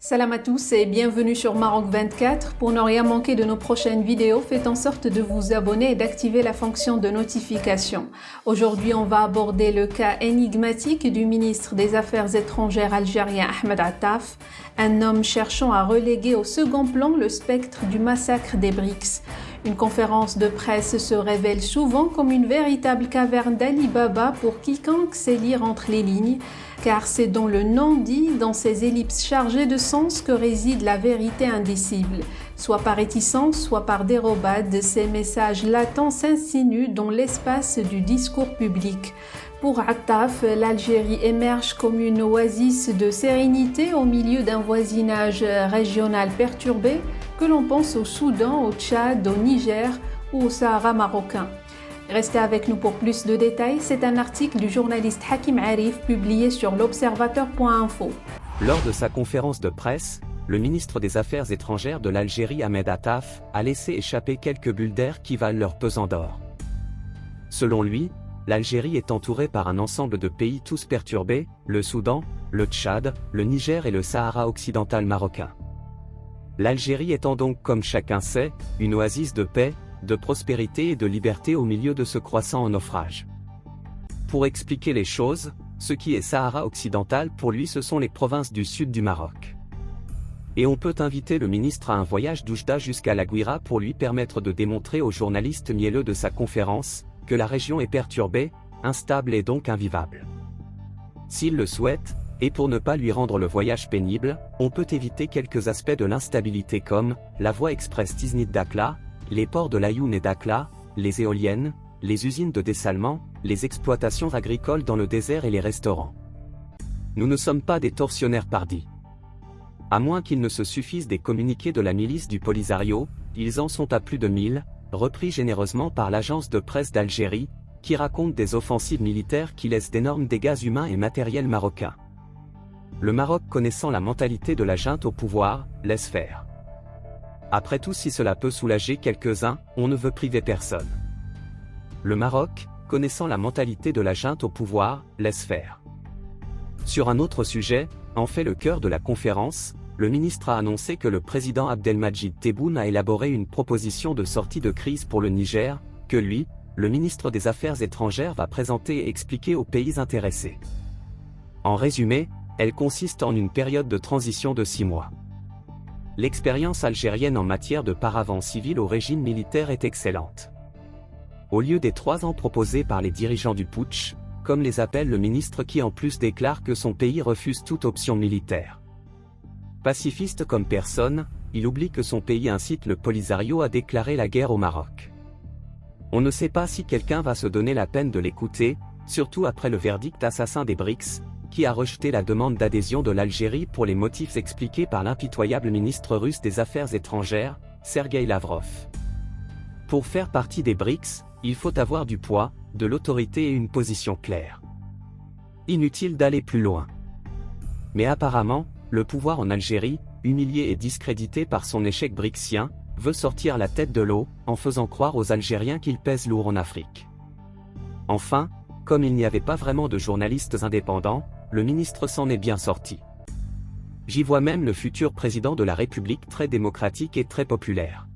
Salam à tous et bienvenue sur Maroc 24. Pour ne rien manquer de nos prochaines vidéos, faites en sorte de vous abonner et d'activer la fonction de notification. Aujourd'hui, on va aborder le cas énigmatique du ministre des Affaires étrangères algérien Ahmed Attaf, un homme cherchant à reléguer au second plan le spectre du massacre des BRICS. Une conférence de presse se révèle souvent comme une véritable caverne d'Ali Baba pour quiconque sait lire entre les lignes, car c'est dans le non-dit, dans ces ellipses chargées de sens que réside la vérité indicible. Soit par réticence, soit par dérobade, ces messages latents s'insinuent dans l'espace du discours public. Pour Attaf, l'Algérie émerge comme une oasis de sérénité au milieu d'un voisinage régional perturbé, que l'on pense au Soudan, au Tchad, au Niger ou au Sahara marocain. Restez avec nous pour plus de détails. C'est un article du journaliste Hakim Arif publié sur l'observateur.info. Lors de sa conférence de presse, le ministre des Affaires étrangères de l'Algérie Ahmed Attaf a laissé échapper quelques bulles d'air qui valent leur pesant d'or. Selon lui, l'Algérie est entourée par un ensemble de pays tous perturbés, le Soudan, le Tchad, le Niger et le Sahara occidental marocain. L'Algérie étant donc, comme chacun sait, une oasis de paix, de prospérité et de liberté au milieu de ce croissant naufrage. Pour expliquer les choses, ce qui est Sahara occidental pour lui ce sont les provinces du sud du Maroc. Et on peut inviter le ministre à un voyage d'Oujda jusqu'à la Guira pour lui permettre de démontrer aux journalistes mielleux de sa conférence que la région est perturbée, instable et donc invivable. S'il le souhaite, et pour ne pas lui rendre le voyage pénible, on peut éviter quelques aspects de l'instabilité comme la voie express Tiznit-Dakhla, les ports de l'Ayoun et Dakhla, les éoliennes, les usines de dessalement, les exploitations agricoles dans le désert et les restaurants. Nous ne sommes pas des tortionnaires pardis. À moins qu'il ne se suffise des communiqués de la milice du Polisario, ils en sont à plus de 1000, repris généreusement par l'agence de presse d'Algérie, qui raconte des offensives militaires qui laissent d'énormes dégâts humains et matériels marocains. Le Maroc, connaissant la mentalité de la junte au pouvoir, laisse faire. Après tout, si cela peut soulager quelques-uns, on ne veut priver personne. Le Maroc, connaissant la mentalité de la junte au pouvoir, laisse faire. Sur un autre sujet, en fait le cœur de la conférence, le ministre a annoncé que le président Abdelmadjid Tebboune a élaboré une proposition de sortie de crise pour le Niger, que lui, le ministre des Affaires étrangères va présenter et expliquer aux pays intéressés. En résumé, elle consiste en une période de transition de 6 mois. L'expérience algérienne en matière de paravent civil au régime militaire est excellente. Au lieu des 3 ans proposés par les dirigeants du putsch, comme les appelle le ministre qui en plus déclare que son pays refuse toute option militaire. Pacifiste comme personne, il oublie que son pays incite le Polisario à déclarer la guerre au Maroc. On ne sait pas si quelqu'un va se donner la peine de l'écouter, surtout après le verdict assassin des BRICS, qui a rejeté la demande d'adhésion de l'Algérie pour les motifs expliqués par l'impitoyable ministre russe des Affaires étrangères, Sergueï Lavrov. Pour faire partie des BRICS, il faut avoir du poids, de l'autorité et une position claire. Inutile d'aller plus loin. Mais apparemment, le pouvoir en Algérie, humilié et discrédité par son échec brixien, veut sortir la tête de l'eau, en faisant croire aux Algériens qu'il pèse lourd en Afrique. Enfin, comme il n'y avait pas vraiment de journalistes indépendants, le ministre s'en est bien sorti. J'y vois même le futur président de la République très démocratique et très populaire.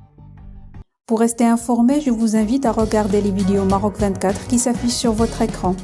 Pour rester informé, je vous invite à regarder les vidéos Maroc 24 qui s'affichent sur votre écran.